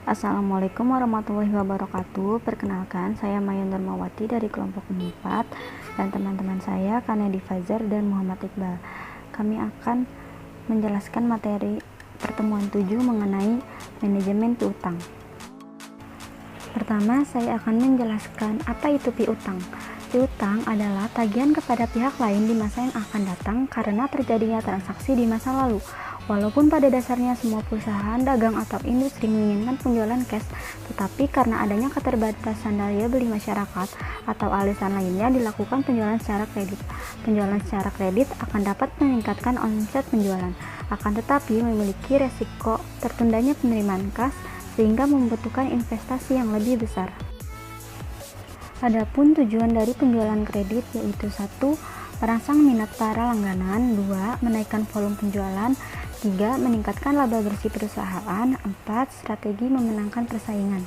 Assalamualaikum warahmatullahi wabarakatuh. Perkenalkan, saya Mayun Darmawati dari kelompok 4 dan teman-teman saya Kanedi Fajar dan Muhammad Iqbal. Kami akan menjelaskan materi pertemuan 7 mengenai manajemen piutang. Pertama, saya akan menjelaskan apa itu piutang. Piutang adalah tagihan kepada pihak lain di masa yang akan datang karena terjadinya transaksi di masa lalu. Walaupun pada dasarnya semua perusahaan, dagang, atau industri menginginkan penjualan cash, tetapi karena adanya keterbatasan daya beli masyarakat atau alasan lainnya dilakukan penjualan secara kredit. Penjualan secara kredit akan dapat meningkatkan omset penjualan, akan tetapi memiliki resiko tertundanya penerimaan kas sehingga membutuhkan investasi yang lebih besar. Adapun tujuan dari penjualan kredit yaitu 1. Merangsang minat para langganan, 2. Menaikkan volume penjualan, 3. Meningkatkan laba bersih perusahaan, 4. Strategi memenangkan persaingan.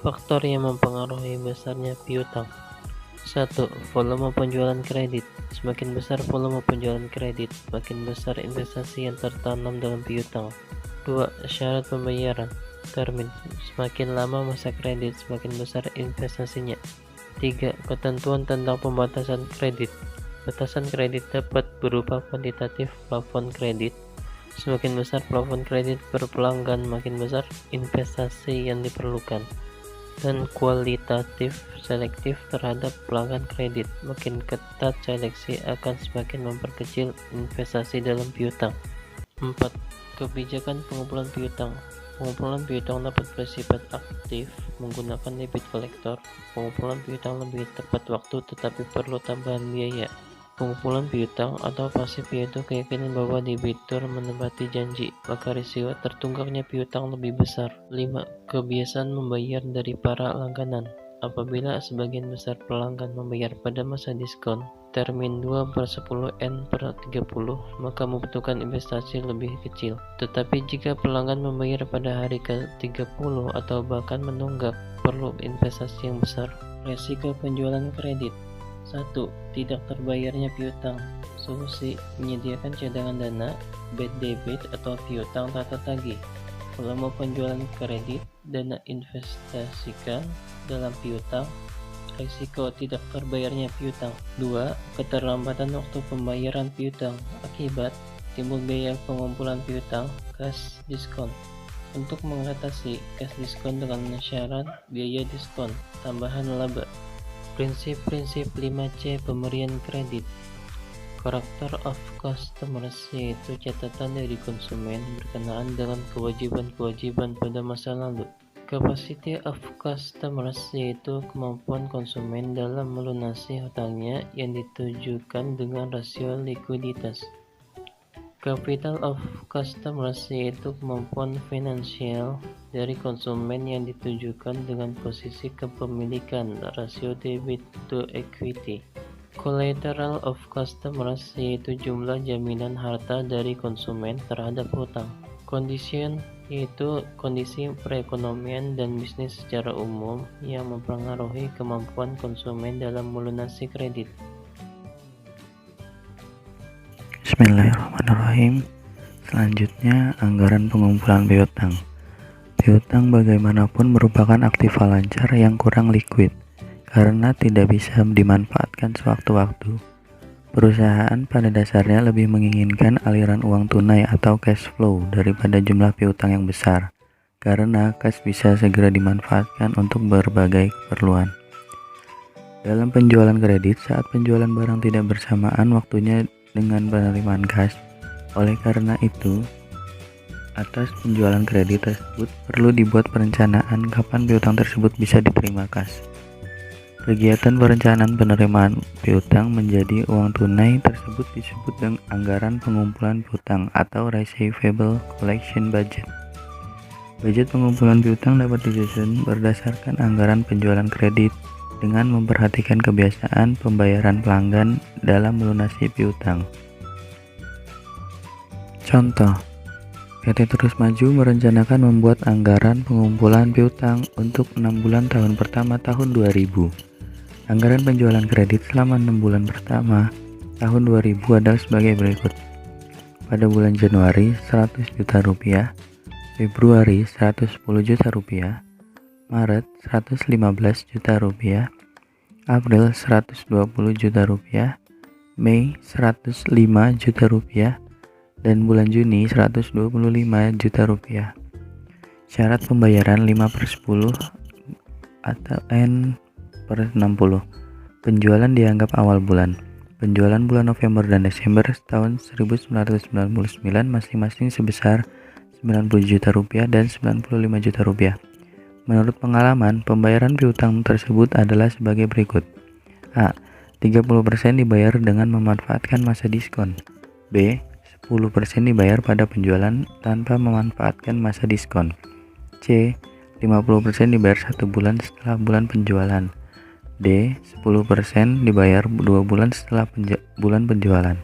Faktor yang mempengaruhi besarnya piutang. 1. Volume penjualan kredit. Semakin besar volume penjualan kredit, makin besar investasi yang tertanam dalam piutang. 2. Syarat pembayaran. Termin. Semakin lama masa kredit, semakin besar investasinya. 3. Ketentuan tentang pembatasan kredit. Batasan kredit dapat berupa kuantitatif plafon kredit. Semakin besar plafon kredit per pelanggan, makin besar investasi yang diperlukan. Dan kualitatif selektif terhadap pelanggan kredit. Makin ketat seleksi akan semakin memperkecil investasi dalam piutang. 4. Kebijakan pengumpulan piutang. Pengumpulan piutang dapat bersifat aktif menggunakan debit kolektor. Pengumpulan piutang lebih tepat waktu tetapi perlu tambahan biaya. Pengumpulan piutang atau pasif yaitu keyakinan bahwa debitur menepati janji, maka risiko tertunggaknya piutang lebih besar. 5. Kebiasaan membayar dari para langganan. Apabila sebagian besar pelanggan membayar pada masa diskon, termin 2/10N/30, maka membutuhkan investasi lebih kecil. Tetapi jika pelanggan membayar pada hari ke-30 atau bahkan menunggak, perlu investasi yang besar. Resiko penjualan kredit. 1. Tidak terbayarnya piutang. Solusi: menyediakan cadangan dana, bad debit atau piutang tata tagih. Volume penjualan kredit, dana investasikan dalam piutang. Risiko tidak terbayarnya piutang. 2. Keterlambatan waktu pembayaran piutang akibat timbul biaya pengumpulan piutang, cash diskon. Untuk mengatasi cash diskon dengan syarat biaya diskon, tambahan laba. Prinsip-prinsip 5C pemberian kredit. Character of customers yaitu catatan dari konsumen berkenaan dengan kewajiban-kewajiban pada masa lalu. Capacity of customers yaitu kemampuan konsumen dalam melunasi hutangnya yang ditujukan dengan rasio likuiditas. Capital of customers yaitu kemampuan finansial dari konsumen yang ditujukan dengan posisi kepemilikan, rasio debit to equity. Collateral of customers yaitu jumlah jaminan harta dari konsumen terhadap hutang. Condition yaitu kondisi perekonomian dan bisnis secara umum yang mempengaruhi kemampuan konsumen dalam melunasi kredit. Bismillahirrahmanirrahim. Selanjutnya, anggaran pengumpulan piutang. Piutang bagaimanapun merupakan aktiva lancar yang kurang liquid karena tidak bisa dimanfaatkan sewaktu-waktu. Perusahaan pada dasarnya lebih menginginkan aliran uang tunai atau cash flow daripada jumlah piutang yang besar, karena cash bisa segera dimanfaatkan untuk berbagai keperluan. Dalam penjualan kredit, saat penjualan barang tidak bersamaan waktunya dengan penerimaan kas. Oleh karena itu, atas penjualan kredit tersebut perlu dibuat perencanaan kapan piutang tersebut bisa diterima kas. Kegiatan perencanaan penerimaan piutang menjadi uang tunai tersebut disebut dengan anggaran pengumpulan piutang atau receivable collection budget. Budget pengumpulan piutang dapat disusun berdasarkan anggaran penjualan kredit dengan memperhatikan kebiasaan pembayaran pelanggan dalam melunasi piutang. Contoh, PT Terus Maju merencanakan membuat anggaran pengumpulan piutang untuk 6 bulan tahun pertama tahun 2000. Anggaran penjualan kredit selama 6 bulan pertama tahun 2000 adalah sebagai berikut. Pada bulan Januari, 100 juta rupiah. Februari 110 juta rupiah, Maret 115 juta rupiah, April 120 juta rupiah, Mei 105 juta rupiah, dan bulan Juni 125 juta rupiah. Syarat pembayaran 5/10 atau N/60. Penjualan dianggap awal bulan. Penjualan bulan November dan Desember tahun 1999 masing-masing sebesar 90 juta rupiah dan 95 juta rupiah. Menurut pengalaman, pembayaran piutang tersebut adalah sebagai berikut. A. 30% dibayar dengan memanfaatkan masa diskon. B. 10% dibayar pada penjualan tanpa memanfaatkan masa diskon. C. 50% dibayar 1 bulan setelah bulan penjualan. D. 10% dibayar 2 bulan setelah bulan penjualan.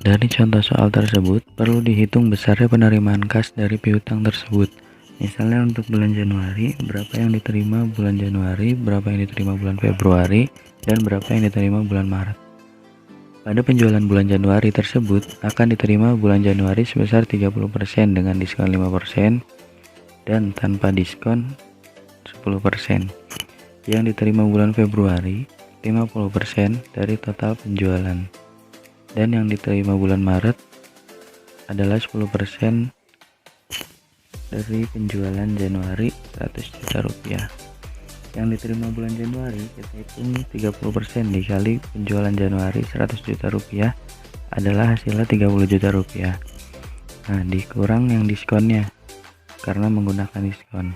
Dari contoh soal tersebut, perlu dihitung besarnya penerimaan kas dari piutang tersebut. Misalnya untuk bulan Januari, berapa yang diterima bulan Januari, berapa yang diterima bulan Februari, dan berapa yang diterima bulan Maret. Pada penjualan bulan Januari tersebut, akan diterima bulan Januari sebesar 30% dengan diskon 5%, dan tanpa diskon 10%. Yang diterima bulan Februari 50% dari total penjualan, dan yang diterima bulan Maret adalah 10% dari penjualan Januari 100 juta rupiah. Yang diterima bulan Januari kita hitung 30% dikali penjualan Januari 100 juta rupiah adalah hasilnya 30 juta rupiah. Nah, dikurang yang diskonnya karena menggunakan diskon.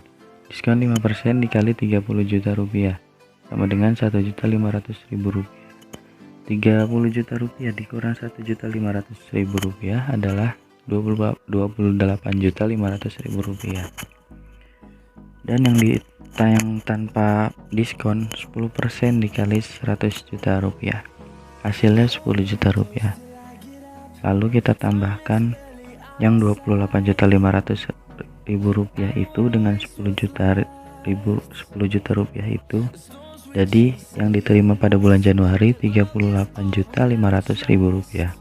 Diskon 5% dikali 30 juta rupiah sama dengan 1.500.000 rupiah. 30 juta rupiah dikurang 1.500.000 rupiah adalah 28.500.000 rupiah. Dan yang tanpa diskon 10% dikali 100 juta rupiah hasilnya 10 juta rupiah. Lalu kita tambahkan yang 28.500.000 rupiah itu dengan 10 juta rupiah itu, jadi yang diterima pada bulan Januari 38.500.000 rupiah.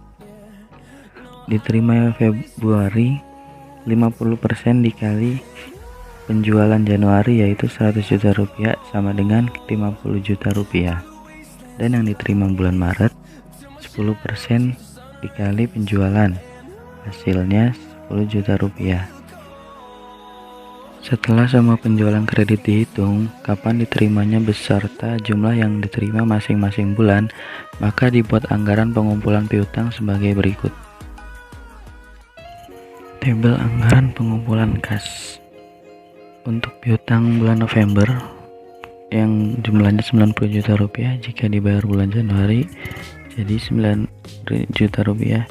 Diterima Februari 50% dikali penjualan Januari yaitu 100 juta rupiah sama dengan 50 juta rupiah. Dan yang diterima bulan Maret 10% dikali penjualan hasilnya 10 juta rupiah. Setelah semua penjualan kredit dihitung, kapan diterimanya beserta jumlah yang diterima masing-masing bulan, maka dibuat anggaran pengumpulan piutang sebagai berikut. Tabel anggaran pengumpulan kas. Untuk piutang bulan November yang jumlahnya 90 juta rupiah jika dibayar bulan Januari jadi 9 juta rupiah,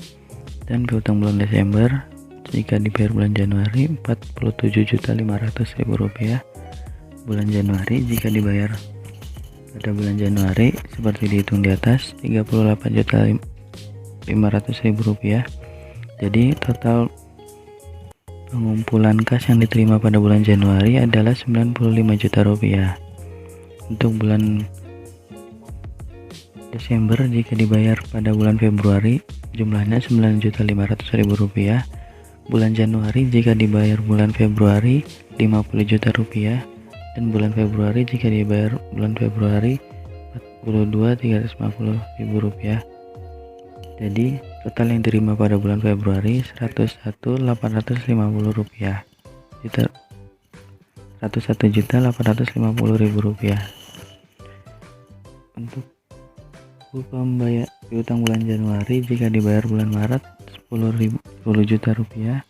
dan piutang bulan Desember jika dibayar bulan Januari 47.500.000 rupiah. Bulan Januari jika dibayar pada bulan Januari seperti dihitung di atas 38.500.000 rupiah. Jadi total pengumpulan kas yang diterima pada bulan Januari adalah 95 juta rupiah. Untuk bulan Desember jika dibayar pada bulan Februari jumlahnya 9.500.000 rupiah. Bulan Januari jika dibayar bulan Februari 50 juta rupiah, dan bulan Februari jika dibayar bulan Februari 42.350.000 rupiah. Jadi total yang diterima pada bulan Februari 101.850 rupiah, 101.850.000 rupiah. Untuk pembayar piutang bulan Januari jika dibayar bulan Maret 10 juta rupiah.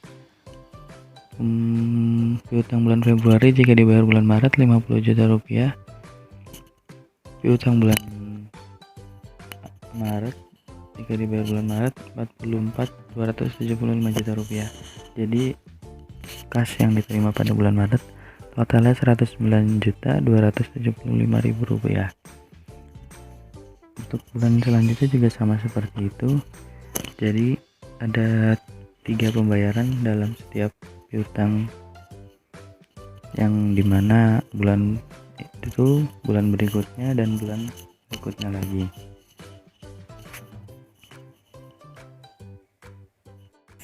Piutang bulan Februari jika dibayar bulan Maret 50 juta rupiah. Piutang bulan Maret jika dibayar bulan Maret 44.275 juta rupiah. Jadi kas yang diterima pada bulan Maret totalnya 109.275.000 rupiah. Untuk bulan selanjutnya juga sama seperti itu. Jadi ada 3 pembayaran dalam setiap piutang, yang dimana bulan itu bulan berikutnya dan bulan berikutnya lagi.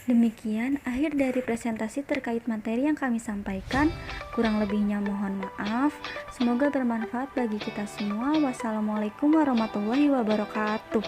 Demikian akhir dari presentasi terkait materi yang kami sampaikan. Kurang lebihnya mohon maaf. Semoga bermanfaat bagi kita semua. Wassalamualaikum warahmatullahi wabarakatuh.